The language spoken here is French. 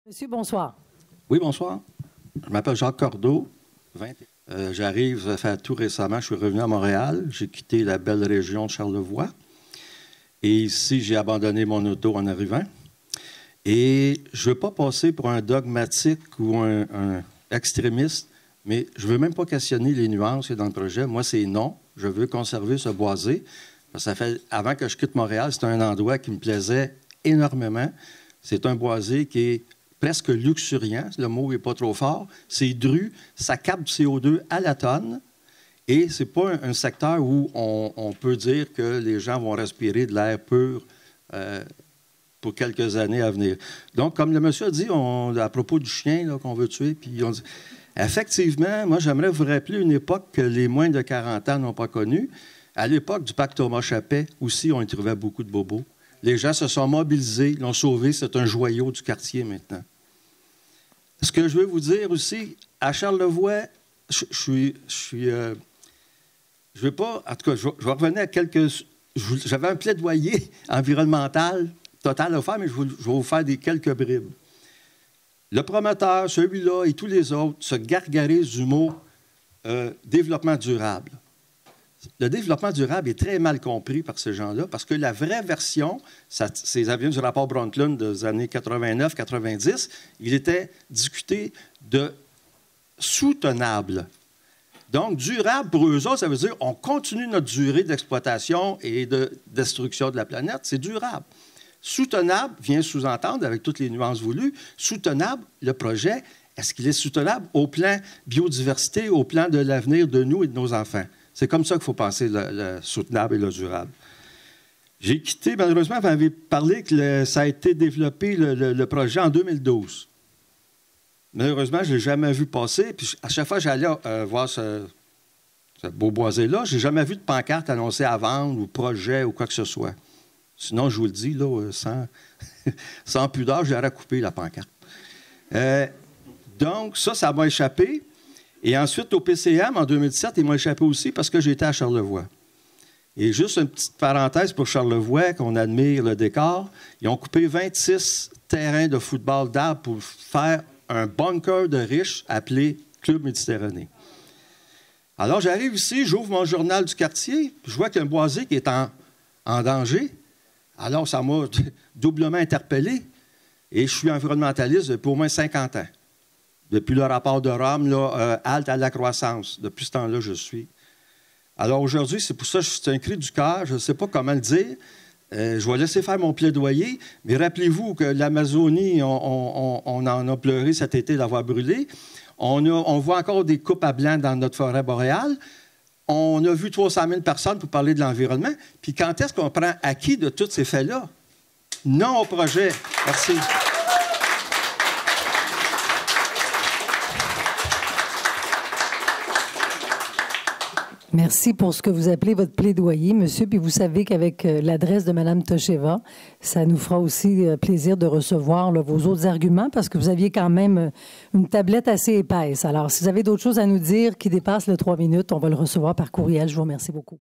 Monsieur, bonsoir. Oui, bonsoir. Je m'appelle Jacques Cordeau. J'arrive, ça fait tout récemment, je suis revenu à Montréal. J'ai quitté la belle région de Charlevoix. Et ici, j'ai abandonné mon auto en arrivant. Et je ne veux pas passer pour un dogmatique ou un extrémiste, mais je ne veux même pas questionner les nuances dans le projet. Moi, c'est non. Je veux conserver ce boisé. Ça fait, avant que je quitte Montréal, c'est un endroit qui me plaisait énormément. C'est un boisé qui est presque luxuriant, le mot n'est pas trop fort. C'est dru, ça capte du CO2 à la tonne. Et ce n'est pas un secteur où on peut dire que les gens vont respirer de l'air pur pour quelques années à venir. Donc, comme le monsieur a dit, à propos du chien qu'on veut tuer, puis on dit, effectivement, moi, j'aimerais vous rappeler une époque que les moins de 40 ans n'ont pas connue. À l'époque du parc Thomas-Chappet, aussi, on y trouvait beaucoup de bobos. Les gens se sont mobilisés, l'ont sauvé. C'est un joyau du quartier maintenant. Ce que je veux vous dire aussi, à Charlevoix, je veux pas... En tout cas, je vais revenir à quelques... J'avais un plaidoyer environnemental total à faire, mais je vais vous faire quelques bribes. Le promoteur, celui-là et tous les autres se gargarisent du mot développement durable. Le développement durable est très mal compris par ces gens-là parce que la vraie version, ça vient du rapport Brundtland des années 89-90, il était discuté de soutenable. Donc, durable, pour eux autres, ça veut dire on continue notre durée d'exploitation et de destruction de la planète. C'est durable. Soutenable vient sous-entendre, avec toutes les nuances voulues, soutenable, le projet, est-ce qu'il est soutenable au plan biodiversité, au plan de l'avenir de nous et de nos enfants? C'est comme ça qu'il faut penser le soutenable et le durable. J'ai quitté, malheureusement, vous m'avez parlé que ça a été développé, le projet, en 2012. Malheureusement, je ne l'ai jamais vu passer. Puis à chaque fois que j'allais voir ce beau boisé-là, je n'ai jamais vu de pancarte annoncée à vendre ou projet ou quoi que ce soit. Sinon, je vous le dis, là, sans pudeur, j'aurais coupé la pancarte. Donc, ça m'a échappé. Et ensuite, au PCM, en 2017, il m'a échappé aussi parce que j'étais à Charlevoix. Et juste une petite parenthèse pour Charlevoix, qu'on admire le décor. Ils ont coupé 26 terrains de football d'arbres pour faire un bunker de riches appelé Club Méditerranée. Alors, j'arrive ici, j'ouvre mon journal du quartier, je vois qu'il y a un boisé qui est en danger. Alors, ça m'a doublement interpellé. Et je suis environnementaliste depuis au moins 50 ans. Depuis le rapport de Rome, halte à la croissance. Depuis ce temps-là, je suis. Alors aujourd'hui, c'est pour ça que c'est un cri du cœur. Je ne sais pas comment le dire. Je vais laisser faire mon plaidoyer. Mais rappelez-vous que l'Amazonie, on en a pleuré cet été d'avoir brûlé. On voit encore des coupes à blanc dans notre forêt boréale. On a vu 300 000 personnes pour parler de l'environnement. Puis quand est-ce qu'on prend acquis de tous ces faits-là? Non au projet. Merci. Merci pour ce que vous appelez votre plaidoyer, monsieur. Puis vous savez qu'avec l'adresse de Mme Tocheva, ça nous fera aussi plaisir de recevoir vos autres arguments parce que vous aviez quand même une tablette assez épaisse. Alors, si vous avez d'autres choses à nous dire qui dépassent les 3 minutes, on va le recevoir par courriel. Je vous remercie beaucoup.